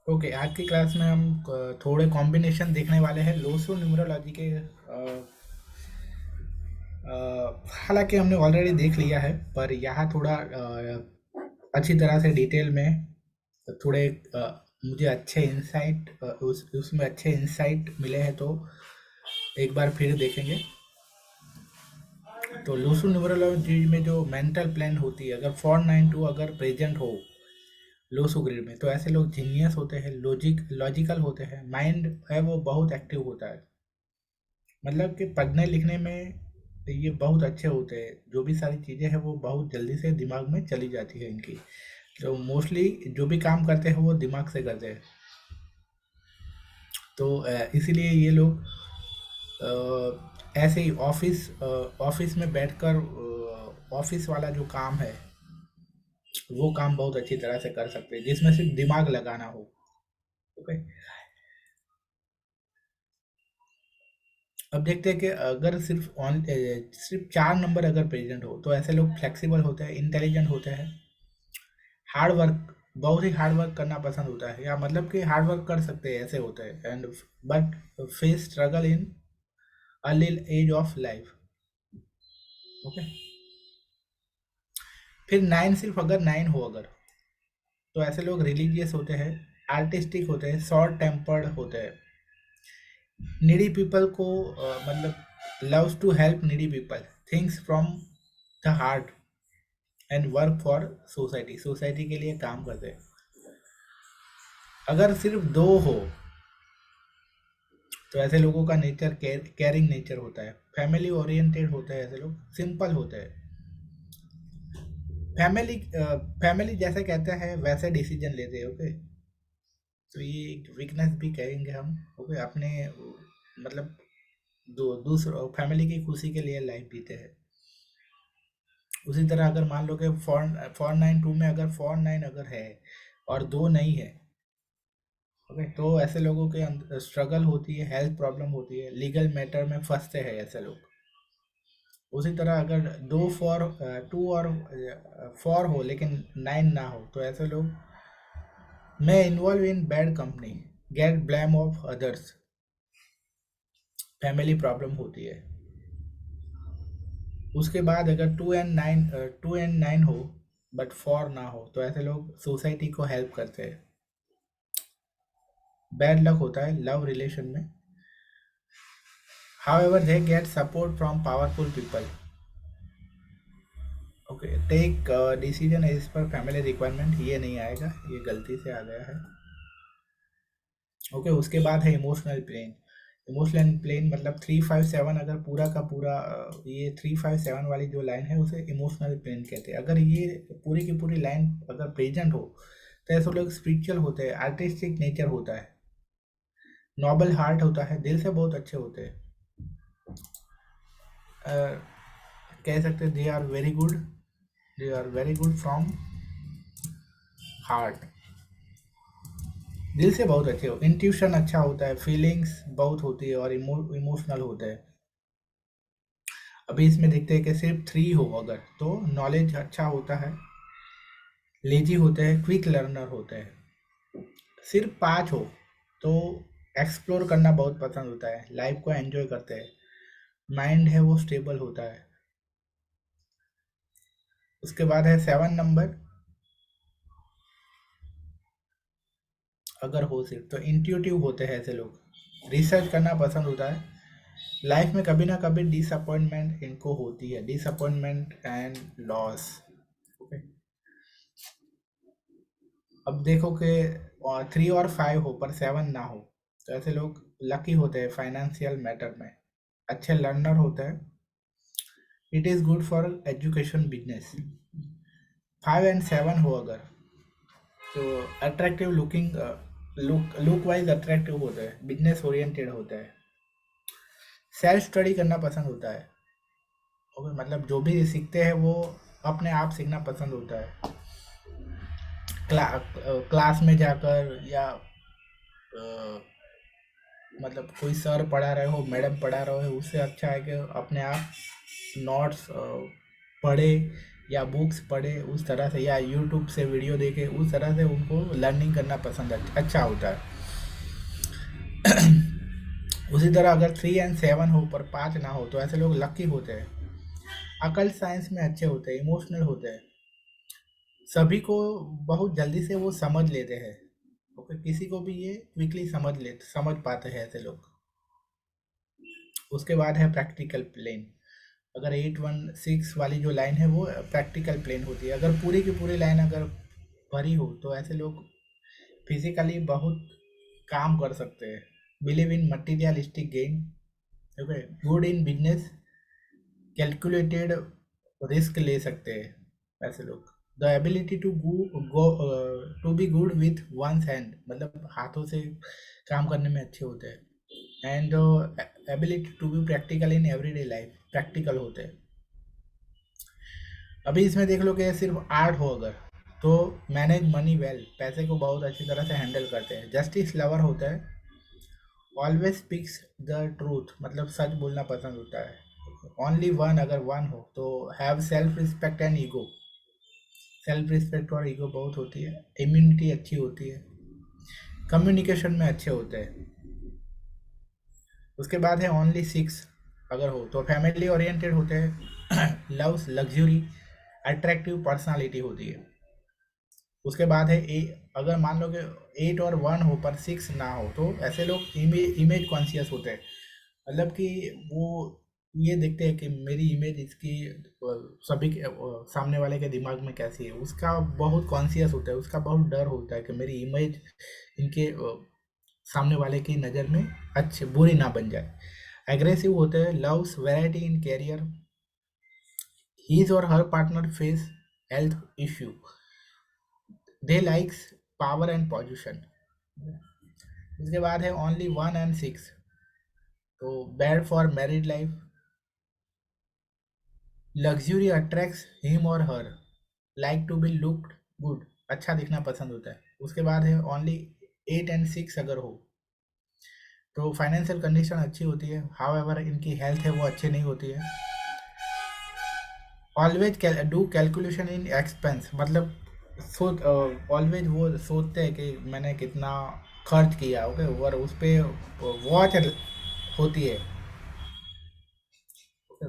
Okay, आज की class में हम थोड़े कॉम्बिनेशन देखने वाले हैं लोसो न्यूमरोलॉजी के। हालांकि हमने ऑलरेडी देख लिया है, पर यहाँ थोड़ा अच्छी तरह से डिटेल में थोड़े मुझे अच्छे इंसाइट उसमें अच्छे इंसाइट मिले हैं, तो एक बार फिर देखेंगे। तो लोसो न्यूमरोलॉजी में जो मेंटल प्लान होती है, अगर 492 अगर प्रेजेंट हो लोसो ग्रिड में, तो ऐसे लोग जीनियस होते हैं, लॉजिकल होते हैं, माइंड है वो बहुत एक्टिव होता है। मतलब कि पढ़ने लिखने में ये बहुत अच्छे होते हैं, जो भी सारी चीज़ें हैं वो बहुत जल्दी से दिमाग में चली जाती है इनकी। तो मोस्टली जो भी काम करते हैं वो दिमाग से करते हैं। तो इसीलिए ये लोग ऐसे ही ऑफिस में बैठकर ऑफिस वाला जो काम है वो काम बहुत अच्छी तरह से कर सकते हैं, जिसमें सिर्फ दिमाग लगाना हो। ओके, अब देखते हैं कि अगर सिर्फ 4 नंबर अगर प्रेजेंट हो, तो ऐसे लोग फ्लेक्सिबल होते हैं, इंटेलिजेंट होते हैं, हार्ड वर्क बहुत ही हार्ड वर्क करना पसंद होता है, या मतलब कि हार्ड वर्क कर सकते हैं ऐसे होते हैं, and but face struggle in early age of life. Okay, फिर 9, सिर्फ अगर 9 हो अगर, तो ऐसे लोग रिलीजियस होते हैं, आर्टिस्टिक होते हैं, शॉर्ट टेम्पर्ड होते हैं, नीडी पीपल को मतलब loves to help needy people, things from the heart, and work for society के लिए काम करते हैं। अगर सिर्फ 2 हो, तो ऐसे लोगों का नेचर केयरिंग नेचर होता है, फैमिली ओरिएंटेड होते हैं, ऐसे लोग सिंपल होते हैं, फैमिली फैमिली जैसे कहते हैं वैसे डिसीजन लेते हैं। ओके, तो ये एक वीकनेस भी कहेंगे हम। ओके, अपने मतलब दो दूसरों फैमिली की खुशी के लिए लाइफ जीते हैं। उसी तरह अगर मान लो कि 492 में अगर 49 अगर है और 2 नहीं है, ओके, तो ऐसे लोगों के अंदर स्ट्रगल होती है, हेल्थ प्रॉब्लम होती है, लीगल मैटर में फंसते हैं ऐसे लोग। उसी तरह अगर 2 और 4 हो लेकिन 9 ना हो, तो ऐसे लोग में involve in bad company, get blame of others, family problem होती है। उसके बाद अगर 2 एंड 9 हो बट 4 ना हो, तो ऐसे लोग सोसाइटी को हेल्प करते हैं। बैड लक होता है लव रिलेशन में, however they get support from powerful people. Okay, take decision as per family requirement, ये नहीं आएगा, ये गलती से आ गया है। ओके, उसके बाद है इमोशनल प्लेन। इमोशनल प्लेन मतलब 357 अगर पूरा का पूरा ये 357 वाली जो लाइन है उसे इमोशनल प्लेन कहते हैं। अगर ये पूरी की पूरी लाइन अगर प्रेजेंट हो, तो ऐसे लोग स्पिरिचुअल होते हैं, आर्टिस्टिक नेचर होता है, नोबल हार्ट होता है, दिल से बहुत अच्छे होते हैं। अ, कह सकते हैं they are very good from heart, दिल से बहुत अच्छे हो, इंट्यूशन अच्छा होता है, फीलिंग्स बहुत होती है, और इमोशनल होता है। अभी इसमें देखते हैं कि सिर्फ 3 हो अगर, तो नॉलेज अच्छा होता है, लेजी होते हैं, क्विक लर्नर होते हैं। सिर्फ 5 हो, तो एक्सप्लोर करना बहुत पसंद होता है, लाइफ को एंजॉय करते हैं, माइंड है वो स्टेबल होता है। उसके बाद है 7 नंबर, अगर हो सिर्फ, तो इंट्यूटिव होते हैं ऐसे लोग, रिसर्च करना पसंद होता है, लाइफ में कभी ना कभी डिसअपॉइंटमेंट इनको होती है, डिसअपॉइंटमेंट एंड लॉस। ओके, अब देखो कि 3 और 5 हो पर 7 ना हो, तो ऐसे लोग लकी होते हैं फाइनेंशियल मैटर में, अच्छे लर्नर होते हैं, it is good for education business. 5 and 7 हो अगर, तो attractive looking, look wise attractive होता है, बिजनेस ओरिएंटेड होता है, सेल्फ स्टडी करना पसंद होता है। ओके, मतलब जो भी सीखते हैं वो अपने आप सीखना पसंद होता है, क्लास में जाकर, या मतलब कोई सर पढ़ा रहे हो, मैडम पढ़ा रहे हो, उससे अच्छा है कि अपने आप नोट्स पढ़े, या बुक्स पढ़े उस तरह से, या यूट्यूब से वीडियो देखे उस तरह से उनको लर्निंग करना पसंद अच्छा होता है। उसी तरह अगर 3 और 7 हो पर 5 ना हो तो ऐसे लोग लकी होते हैं। अकल साइंस में अच्छे होते हैं, इमोशनल होते हैं, सभी को बहुत जल्दी से वो समझ लेते हैं। ओके, किसी को भी ये क्विकली समझ पाते हैं ऐसे लोग। उसके बाद है प्रैक्टिकल प्लेन। अगर 816 वाली जो लाइन है वो प्रैक्टिकल प्लेन होती है। अगर पूरी की पूरी लाइन अगर भरी हो तो ऐसे लोग फिजिकली बहुत काम कर सकते हैं। Believe in materialistic gain, okay, good in business, calculated risk ले सकते हैं ऐसे लोग। The ability to be good with one's hand, मतलब हाथों से काम करने में अच्छे होते हैं। And ability to be practical in everyday life, practical होते हैं। अभी इसमें देख लो कि सिर्फ आर्ट हो अगर, तो मैनेज मनी वेल, पैसे को बहुत अच्छी तरह से हैंडल करते हैं। जस्टिस लवर होता है, ऑलवेज स्पीक्स द ट्रूथ, मतलब सच बोलना पसंद होता है। ओनली वन, अगर वन हो तो have self respect and ego, self respect और ईगो बहुत होती है। इम्यूनिटी अच्छी होती है, कम्युनिकेशन में अच्छे होते हैं। उसके बाद है ओनली 6 अगर हो तो फैमिली ओरिएंटेड होते हैं। लव्स लग्जरी, अट्रैक्टिव पर्सनालिटी होती है। उसके बाद है अगर मान लो कि 8 और 1 हो पर 6 ना हो तो ऐसे लोग इमेज कॉन्शियस होते हैं। मतलब कि वो ये देखते हैं कि मेरी इमेज इसकी सभी के सामने वाले के दिमाग में कैसी है, उसका बहुत कॉन्शियस होता है, उसका बहुत डर होता है कि मेरी इमेज इनके सामने वाले की नज़र में अच्छे बुरी ना बन जाए। एग्रेसिव होते हैं, loves variety in career, his और her partner face health issue, they likes power and position. इसके बाद है ओनली 1 और 6, तो bad for married life, luxury attracts him और her, like to be looked good, अच्छा दिखना पसंद होता है। उसके बाद है ओनली 8 और 6 अगर हो तो फाइनेंशियल कंडीशन अच्छी होती है, हाउ एवर इनकी हेल्थ है वो अच्छी नहीं होती है। Always do calculation in expense, मतलब सोच, ऑलवेज वो सोचते हैं कि मैंने कितना खर्च किया, ओके, और उस पर वॉच होती है,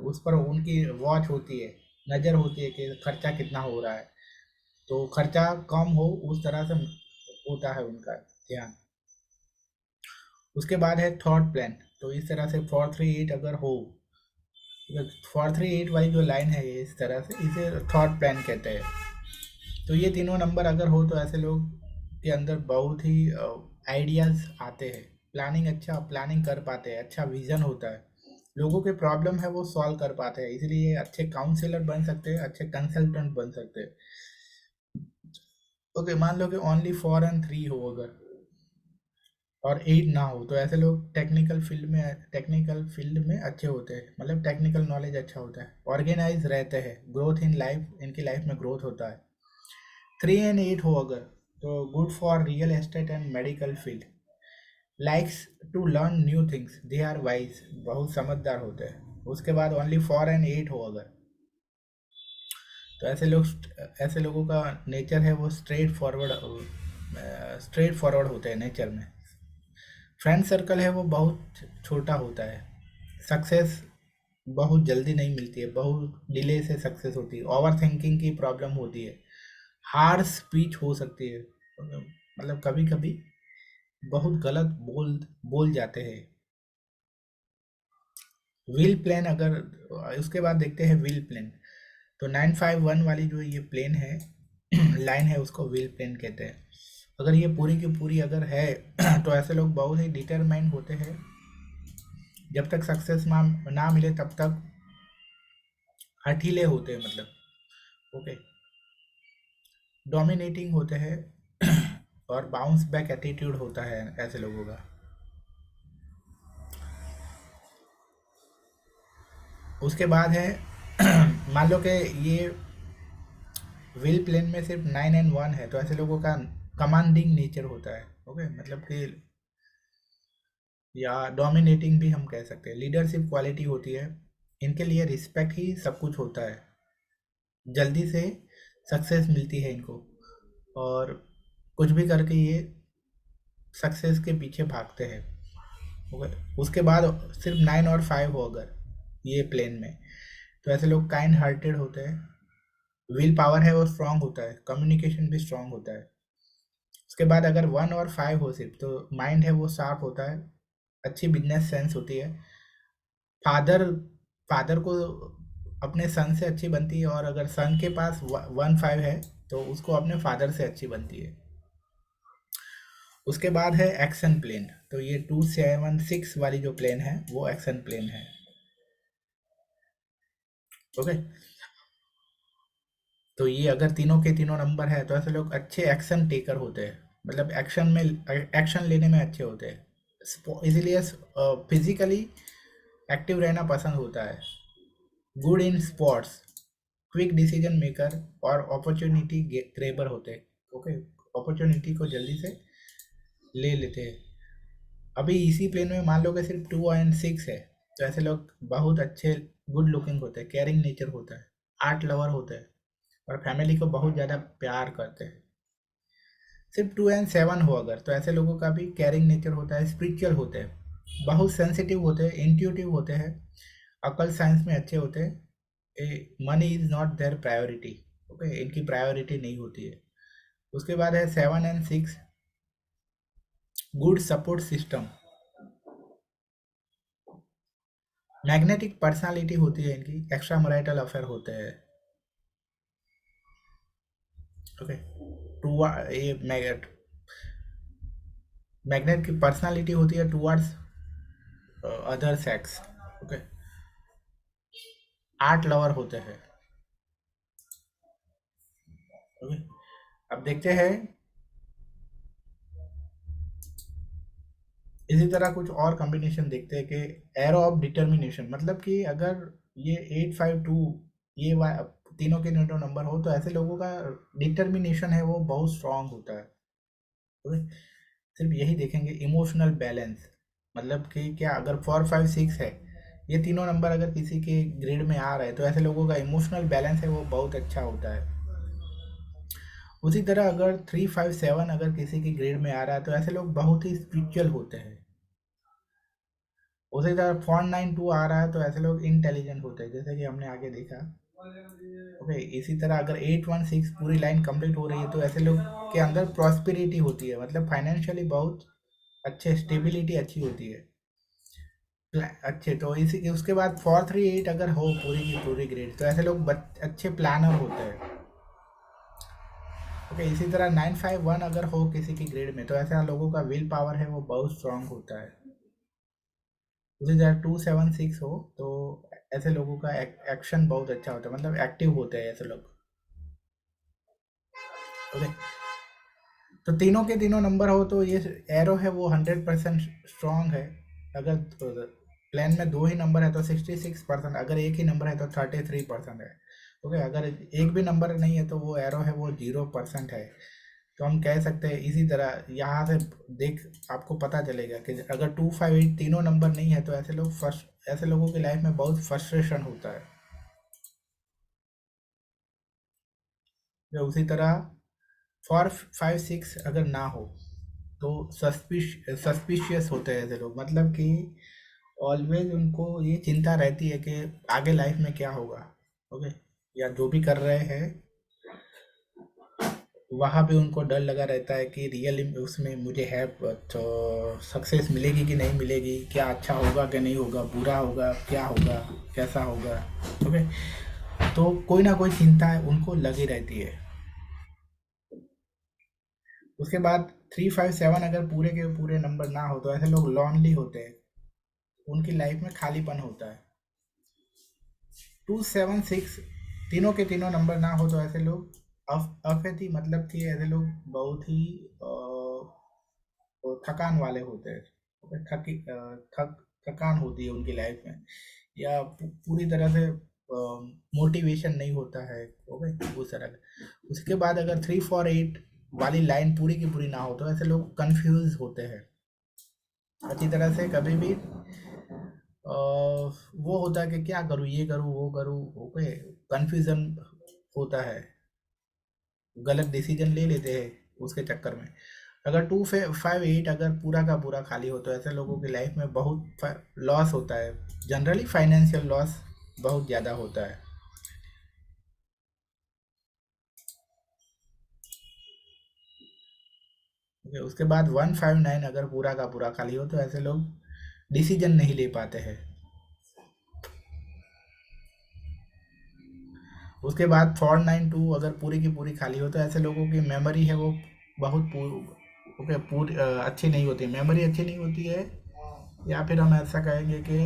उस पर उनकी वॉच होती है, नज़र होती है कि खर्चा कितना हो रहा है, तो खर्चा कम हो उस तरह से होता है उनका ध्यान। उसके बाद है थॉट प्लान, तो इस तरह से 438 अगर हो, 438 वाली जो लाइन है ये इस तरह से, इसे थॉट प्लान कहते हैं। तो ये तीनों नंबर अगर हो तो ऐसे लोग के अंदर बहुत ही आइडियाज़ आते हैं, प्लानिंग अच्छा प्लानिंग कर पाते हैं, अच्छा विजन होता है, लोगों के प्रॉब्लम है वो सॉल्व कर पाते हैं, इसलिए अच्छे काउंसलर बन सकते हैं, अच्छे कंसल्टेंट बन सकते हैं। ओके, मान लो कि ओनली 4 और 3 हो अगर, और 8 ना हो तो ऐसे लोग टेक्निकल फील्ड में अच्छे होते हैं, मतलब टेक्निकल नॉलेज अच्छा होता है, ऑर्गेनाइज रहते हैं, ग्रोथ इन लाइफ, इनकी लाइफ में ग्रोथ होता है। 3 और 8 हो अगर तो good for real estate and medical field, likes to learn new things, they are wise, बहुत समझदार होते हैं। उसके बाद ओनली 4 और 8 हो अगर तो ऐसे लोगों का नेचर है वो स्ट्रेट फॉरवर्ड होते हैं नेचर में। फ्रेंड सर्कल है वो बहुत छोटा होता है, सक्सेस बहुत जल्दी नहीं मिलती है, बहुत डिले से सक्सेस होती है, ओवर थिंकिंग की प्रॉब्लम होती है, हार्श स्पीच हो सकती है, मतलब कभी कभी बहुत गलत बोल बोल जाते हैं। व्हील प्लेन अगर, उसके बाद देखते हैं व्हील प्लेन, तो 951 वाली जो ये प्लेन है लाइन है उसको व्हील प्लेन कहते हैं। अगर ये पूरी की पूरी अगर है तो ऐसे लोग बहुत ही डिटरमाइंड होते हैं, जब तक सक्सेस ना मिले तब तक हठीले होते हैं, मतलब ओके, डोमिनेटिंग होते हैं और बाउंस बैक एटीट्यूड होता है ऐसे लोगों का। उसके बाद है मान लो कि ये व्हील प्लेन में सिर्फ 9 और 1 है तो ऐसे लोगों का कमांडिंग नेचर होता है, ओके, मतलब कि या डोमिनेटिंग भी हम कह सकते हैं, लीडरशिप क्वालिटी होती है, इनके लिए रिस्पेक्ट ही सब कुछ होता है। जल्दी से सक्सेस मिलती है इनको, और कुछ भी करके ये सक्सेस के पीछे भागते हैं। ओके, उसके बाद सिर्फ 9 और 5 हो अगर ये प्लेन में, तो ऐसे लोग काइंड हार्टेड होते हैं, विल पावर है वो स्ट्रांग होता है, कम्युनिकेशन भी स्ट्रांग होता है। उसके बाद अगर 1 और 5 हो सिर्फ, तो माइंड है वो शार्प होता है, अच्छी बिजनेस सेंस होती है, फादर फादर को अपने सन से अच्छी बनती है, और अगर सन के पास 1 5 है तो उसको अपने फादर से अच्छी बनती है। उसके बाद है एक्शन प्लेन, तो ये 2 7 6 वाली जो प्लेन है वो एक्शन प्लेन है। ओके, तो ये अगर तीनों के तीनों नंबर है तो ऐसे लोग अच्छे एक्शन टेकर होते हैं, मतलब एक्शन लेने में अच्छे होते हैं, इसीलिए फिजिकली एक्टिव रहना पसंद होता है, good in sports, quick decision maker और अपॉर्चुनिटी ग्रेबर होते हैं। ओके, अपॉर्चुनिटी को जल्दी से ले लेते हैं। अभी इसी प्लेन में मान लो कि सिर्फ 2 और 6 है, तो ऐसे लोग बहुत अच्छे गुड लुकिंग होते हैं, केयरिंग नेचर होता है, आर्ट लवर होते हैं, और फैमिली को बहुत ज़्यादा प्यार करते हैं। सिर्फ 2 और 7 हो अगर, तो ऐसे लोगों का भी केयरिंग नेचर होता है, स्पिरिचुअल होते हैं, बहुत सेंसिटिव होते हैं, इंट्यूटिव होते हैं, अकल साइंस में अच्छे होते हैं, money is not there priority. Okay, इनकी प्रायोरिटी नहीं होती है। उसके बाद है 7 और 6, good support system, magnetic personality होती है इनकी, एक्स्ट्रा मैरिटल अफेयर होते हैं। ओके, टू ये मैग्नेट की पर्सनालिटी होती है towards other sex. Okay, art lover होते हैं। ओके, अब देखते हैं इसी तरह कुछ और कॉम्बिनेशन देखते हैं कि एरो ऑफ डिटर्मिनेशन, मतलब कि अगर ये 8 5 2 ये तीनों के तीनों नंबर हो, तो ऐसे लोगों का डिटर्मिनेशन है वो बहुत स्ट्रांग होता है। ओके, सिर्फ यही देखेंगे, इमोशनल बैलेंस, मतलब कि क्या अगर 4 5 6 है, ये तीनों नंबर अगर किसी के ग्रेड में आ रहे हैं, तो ऐसे लोगों का इमोशनल बैलेंस है वो बहुत अच्छा होता है। उसी तरह अगर 3 5 7 अगर किसी की ग्रेड में आ रहा है, तो ऐसे लोग बहुत ही स्पिरिचुअल होते हैं। उसी तरह 4 9 2 आ रहा है, तो ऐसे लोग इंटेलिजेंट होते हैं, जैसे कि हमने आगे देखा। ओके, इसी तरह अगर 8 1 6 पूरी लाइन कंप्लीट हो रही है, तो ऐसे लोग के अंदर प्रॉस्पेरिटी होती है, मतलब फाइनेंशियली बहुत अच्छे, स्टेबिलिटी अच्छी होती है। अच्छे, तो इसी उसके बाद 4 3 8 अगर हो पूरी की पूरी ग्रेड, तो ऐसे लोग अच्छे प्लानर होते हैं। ओके, इसी तरह 9 5 1 अगर हो किसी की ग्रेड में, तो ऐसे लोगों का विल पावर है वो बहुत स्ट्रांग होता है। उसी तरह 2 7 6 हो, तो ऐसे लोगों का एक्शन बहुत अच्छा होता है, मतलब एक्टिव होते हैं ऐसे लोग। ओके, तो तीनों के तीनों नंबर हो, तो ये एरो है वो 100% स्ट्रांग है। अगर प्लान में दो ही नंबर है तो 66%, अगर एक ही नंबर है तो 33% है। ओके, अगर एक भी नंबर नहीं है तो वो एरो है वो 0% है। तो हम कह सकते हैं इसी तरह, यहाँ से देख आपको पता चलेगा कि अगर 2 5 8 तीनों नंबर नहीं है, तो ऐसे लोगों की लाइफ में बहुत फ्रस्ट्रेशन होता है। या उसी तरह 4 5 6 अगर ना हो, तो सस्पिशियस होते हैं ऐसे लोग, मतलब कि ऑलवेज उनको ये चिंता रहती है कि आगे लाइफ में क्या होगा। ओके, या जो भी कर रहे हैं वहाँ भी उनको डर लगा रहता है कि रियल उसमें मुझे है तो सक्सेस मिलेगी कि नहीं मिलेगी, क्या अच्छा होगा कि नहीं होगा, बुरा होगा क्या होगा, कैसा होगा। ओके, तो कोई ना कोई चिंता है उनको लगी रहती है। उसके बाद 3 5 7 अगर पूरे के पूरे नंबर ना हो, तो ऐसे लोग लॉनली होते हैं, उनकी लाइफ में खालीपन होता है। 2 7 6 तीनों के तीनों नंबर ना हो, तो ऐसे लोग अफेती, मतलब कि ऐसे लोग बहुत ही थकान वाले होते हैं। ओके, थकान होती है उनकी लाइफ में, या पूरी तरह से मोटिवेशन नहीं होता है। ओके, उस तरह का। उसके बाद अगर 3 4 8 वाली लाइन पूरी की पूरी ना हो, तो ऐसे लोग कंफ्यूज होते हैं अच्छी तरह से, कभी भी वो होता है कि क्या करूँ, ये करूँ वो करूँ। ओके, कंफ्यूजन होता है, गलत डिसीजन ले लेते हैं उसके चक्कर में। अगर 258 अगर पूरा का पूरा खाली हो तो ऐसे लोगों की लाइफ में बहुत लॉस होता है, जनरली फाइनेंशियल लॉस बहुत ज़्यादा होता है। ओके, उसके बाद 159 अगर पूरा का पूरा खाली हो तो ऐसे लोग डिसीजन नहीं ले पाते हैं। उसके बाद 492 अगर पूरी की पूरी खाली हो तो ऐसे लोगों की मेमोरी है वो बहुत ओके पूरी अच्छी नहीं होती, मेमोरी अच्छी नहीं होती है, या फिर हम ऐसा कहेंगे कि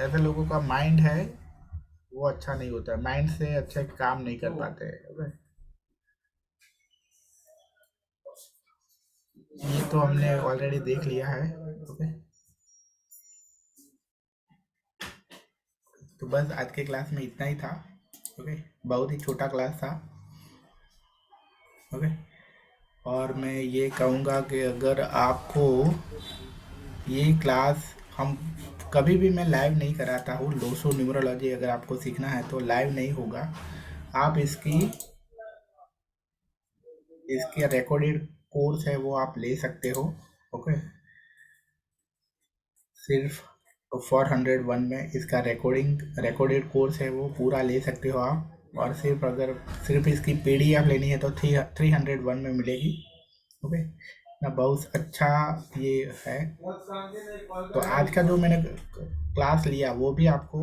ऐसे लोगों का माइंड है वो अच्छा नहीं होता, माइंड से अच्छे काम नहीं कर पाते हैं। ओके, ये तो हमने ऑलरेडी देख लिया है। ओके, तो बस आज के क्लास में इतना ही था। ओके, बहुत ही छोटा क्लास था। ओके, और मैं ये कहूँगा कि अगर आपको ये क्लास हम कभी भी मैं लाइव नहीं कराता हूँ, लोसो न्यूमरोलॉजी अगर आपको सीखना है तो लाइव नहीं होगा। आप इसकी इसके रिकॉर्डेड कोर्स है वो आप ले सकते हो। ओके, सिर्फ 401 में इसका रिकॉर्डेड कोर्स है वो पूरा ले सकते हो आप, और सिर्फ अगर सिर्फ इसकी पीडीएफ लेनी है तो 301 में मिलेगी। ओके ना, बहुत अच्छा ये है। तो आज का जो मैंने क्लास लिया वो भी आपके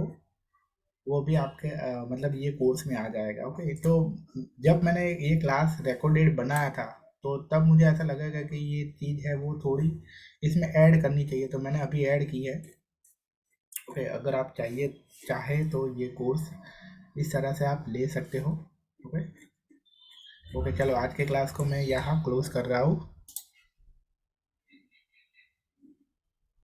मतलब ये कोर्स में आ जाएगा। ओके, तो जब मैंने ये क्लास रिकॉर्डेड बनाया था तो तब मुझे ऐसा लगेगा कि ये चीज़ है वो थोड़ी इसमें ऐड करनी चाहिए, तो मैंने अभी ऐड की है। ओके, अगर आप चाहे तो ये कोर्स इस तरह से आप ले सकते हो। ओके, ओके, चलो आज के क्लास को मैं यहाँ क्लोज कर रहा हूँ।